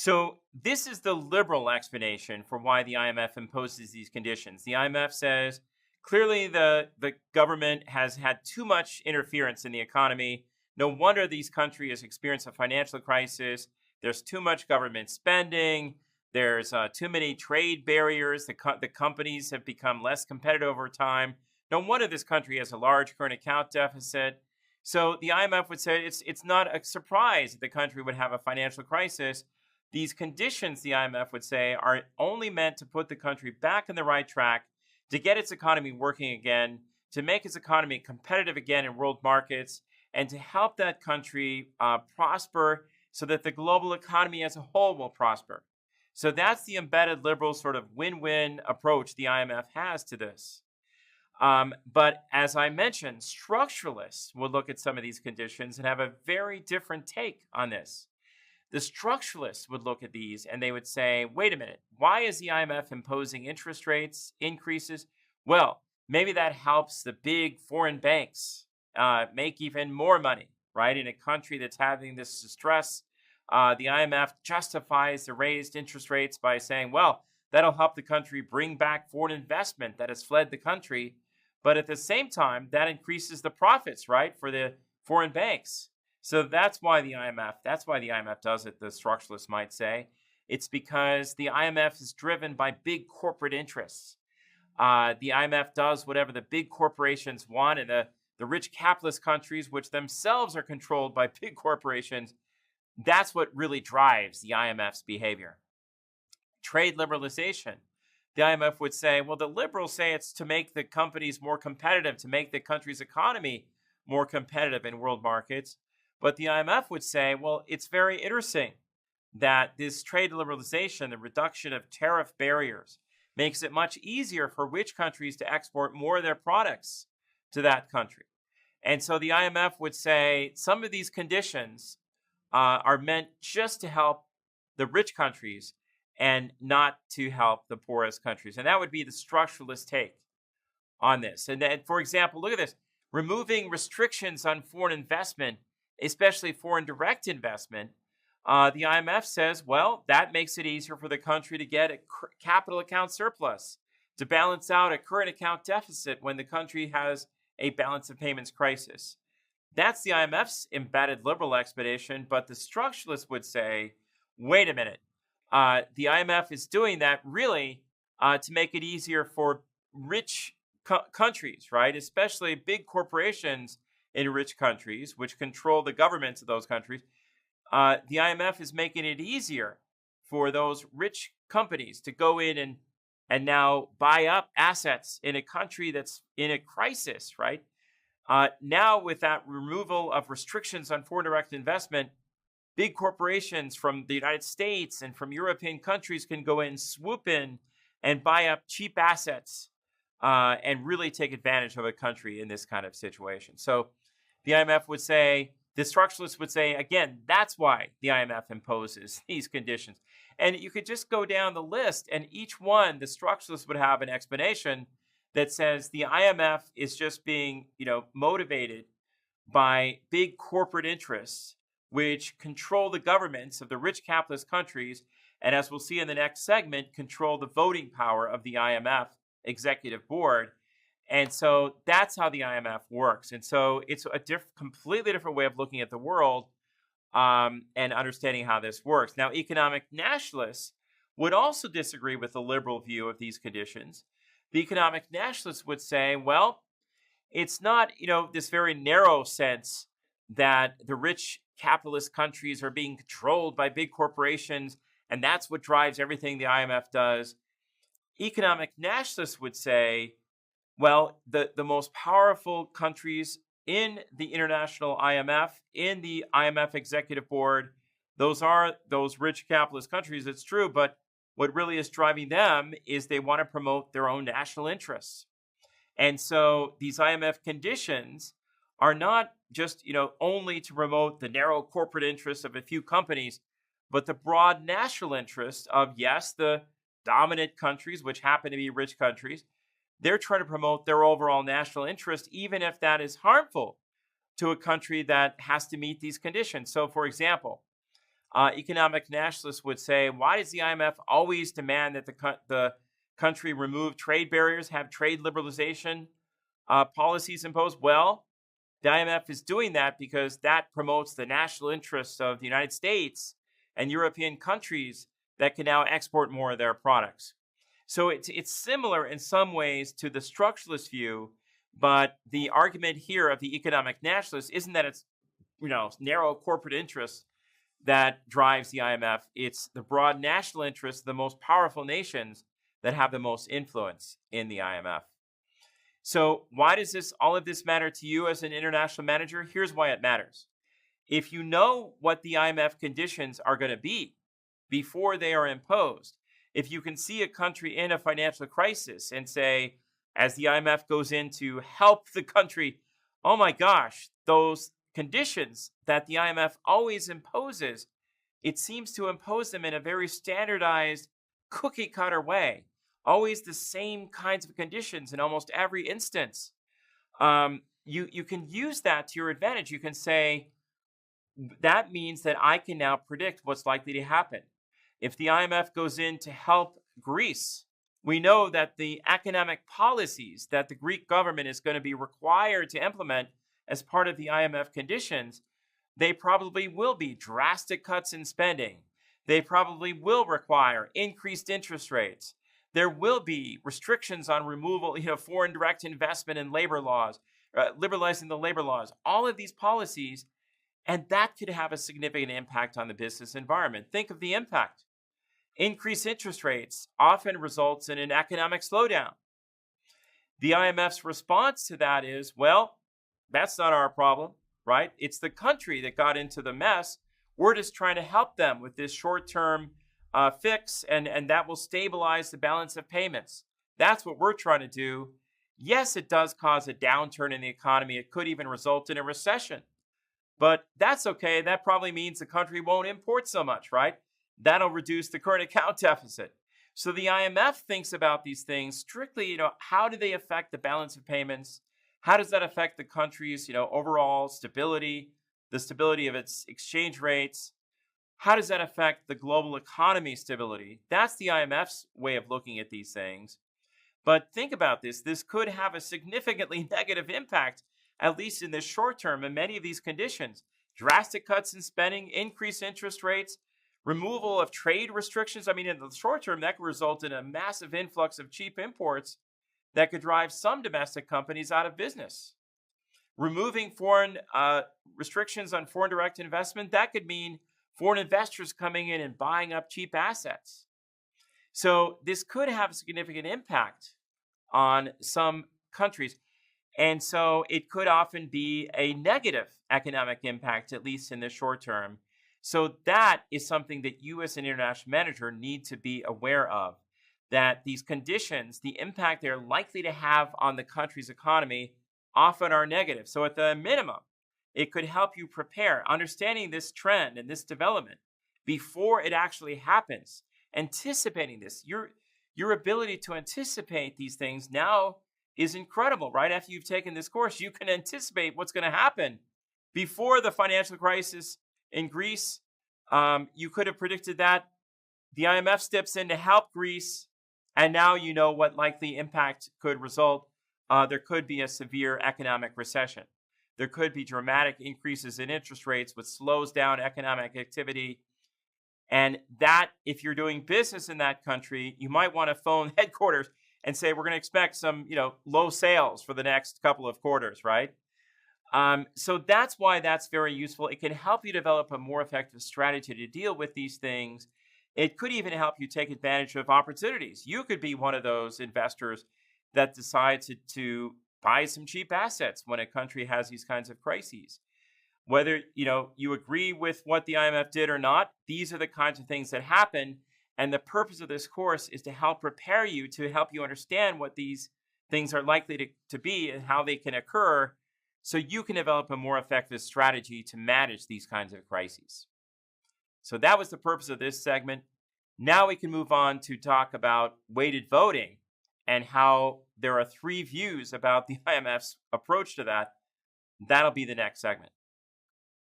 So this is the liberal explanation for why the IMF imposes these conditions. The IMF says clearly the government has had too much interference in the economy. No wonder these countries experience a financial crisis. There's too much government spending. There's too many trade barriers. The companies have become less competitive over time. No wonder this country has a large current account deficit. So the IMF would say it's not a surprise that the country would have a financial crisis. These conditions, the IMF would say, are only meant to put the country back on the right track, to get its economy working again, to make its economy competitive again in world markets, and to help that country prosper so that the global economy as a whole will prosper. So that's the embedded liberal sort of win-win approach the IMF has to this. But as I mentioned, structuralists will look at some of these conditions and have a very different take on this. The structuralists would look at these and they would say, wait a minute, why is the IMF imposing interest rates increases? Well, maybe that helps the big foreign banks make even more money, right? In a country that's having this stress, the IMF justifies the raised interest rates by saying, well, that'll help the country bring back foreign investment that has fled the country. But at the same time, that increases the profits, right, for the foreign banks. So that's why the IMF does it, the structuralists might say. It's because the IMF is driven by big corporate interests. The IMF does whatever the big corporations want, and the rich capitalist countries, which themselves are controlled by big corporations, that's what really drives the IMF's behavior. Trade liberalization. The IMF would say, well, the liberals say it's to make the companies more competitive, to make the country's economy more competitive in world markets. But the IMF would say, well, it's very interesting that this trade liberalization, the reduction of tariff barriers, makes it much easier for rich countries to export more of their products to that country. And so the IMF would say some of these conditions are meant just to help the rich countries and not to help the poorest countries. And that would be the structuralist take on this. And then, for example, look at this. Removing restrictions on foreign investment, especially foreign direct investment, the IMF says, well, that makes it easier for the country to get a capital account surplus, to balance out a current account deficit when the country has a balance of payments crisis. That's the IMF's embedded liberal explanation, but the structuralists would say, wait a minute, the IMF is doing that really to make it easier for rich countries, right? Especially big corporations in rich countries, which control the governments of those countries. The IMF is making it easier for those rich companies to go in and now buy up assets in a country that's in a crisis, right? Now, with that removal of restrictions on foreign direct investment, big corporations from the United States and from European countries can go in, swoop in, and buy up cheap assets and really take advantage of a country in this kind of situation. So the IMF would say, the structuralists would say, again, that's why the IMF imposes these conditions. And you could just go down the list, and each one, the structuralists would have an explanation that says the IMF is just being, motivated by big corporate interests which control the governments of the rich capitalist countries, and as we'll see in the next segment, control the voting power of the IMF executive board. And so that's how the IMF works. And so it's a completely different way of looking at the world and understanding how this works. Now, economic nationalists would also disagree with the liberal view of these conditions. The economic nationalists would say, well, it's not, this very narrow sense that the rich capitalist countries are being controlled by big corporations, and that's what drives everything the IMF does. Economic nationalists would say, well, the most powerful countries in the International IMF, in the IMF Executive Board, those are those rich capitalist countries, it's true, but what really is driving them is they want to promote their own national interests. And so these IMF conditions are not just, only to promote the narrow corporate interests of a few companies, but the broad national interest of, yes, the dominant countries, which happen to be rich countries. They're trying to promote their overall national interest, even if that is harmful to a country that has to meet these conditions. So, for example, Economic nationalists would say, why does the IMF always demand that the country remove trade barriers, have trade liberalization policies imposed? Well, the IMF is doing that because that promotes the national interests of the United States and European countries that can now export more of their products. So it's similar in some ways to the structuralist view, but the argument here of the economic nationalists isn't that it's narrow corporate interests that drives the IMF. It's the broad national interests of the most powerful nations that have the most influence in the IMF. So why does all of this matter to you as an international manager? Here's why it matters. If you know what the IMF conditions are going to be before they are imposed, if you can see a country in a financial crisis and say, as the IMF goes in to help the country, oh my gosh, those conditions that the IMF always imposes, it seems to impose them in a very standardized, cookie cutter way. Always the same kinds of conditions in almost every instance. You can use that to your advantage. You can say, that means that I can now predict what's likely to happen. If the IMF goes in to help Greece, we know that the economic policies that the Greek government is going to be required to implement as part of the IMF conditions, they probably will be drastic cuts in spending. They probably will require increased interest rates. There will be restrictions on removal, foreign direct investment and labor laws, liberalizing the labor laws, all of these policies, and that could have a significant impact on the business environment. Think of the impact. Increased interest rates often results in an economic slowdown. The IMF's response to that is, well, that's not our problem, right? It's the country that got into the mess. We're just trying to help them with this short-term fix, and that will stabilize the balance of payments. That's what we're trying to do. Yes, it does cause a downturn in the economy. It could even result in a recession. But that's okay. That probably means the country won't import so much, right? That'll reduce the current account deficit. So the IMF thinks about these things strictly, how do they affect the balance of payments? How does that affect the country's, overall stability, the stability of its exchange rates? How does that affect the global economy stability? That's the IMF's way of looking at these things. But think about this. This could have a significantly negative impact, at least in the short term, in many of these conditions. Drastic cuts in spending, increased interest rates, removal of trade restrictions. I mean, in the short term, that could result in a massive influx of cheap imports that could drive some domestic companies out of business. Removing foreign restrictions on foreign direct investment, that could mean foreign investors coming in and buying up cheap assets. So this could have a significant impact on some countries. And so it could often be a negative economic impact, at least in the short term. So that is something that you as an international manager need to be aware of, that these conditions, the impact they're likely to have on the country's economy often are negative. So at the minimum, it could help you prepare, understanding this trend and this development before it actually happens, anticipating this. Your ability to anticipate these things now is incredible, right? After you've taken this course, you can anticipate what's going to happen. Before the financial crisis in Greece, you could have predicted that. The IMF steps in to help Greece, and now you know what likely impact could result. There could be a severe economic recession. There could be dramatic increases in interest rates, which slows down economic activity. And that, if you're doing business in that country, you might want to phone headquarters and say, we're going to expect some, low sales for the next couple of quarters, right? So that's why that's very useful. It can help you develop a more effective strategy to deal with these things. It could even help you take advantage of opportunities. You could be one of those investors that decides to buy some cheap assets when a country has these kinds of crises. Whether you agree with what the IMF did or not, these are the kinds of things that happen. And the purpose of this course is to help prepare you, to help you understand what these things are likely to be and how they can occur, so you can develop a more effective strategy to manage these kinds of crises. So that was the purpose of this segment. Now we can move on to talk about weighted voting and how there are 3 views about the IMF's approach to that. That'll be the next segment.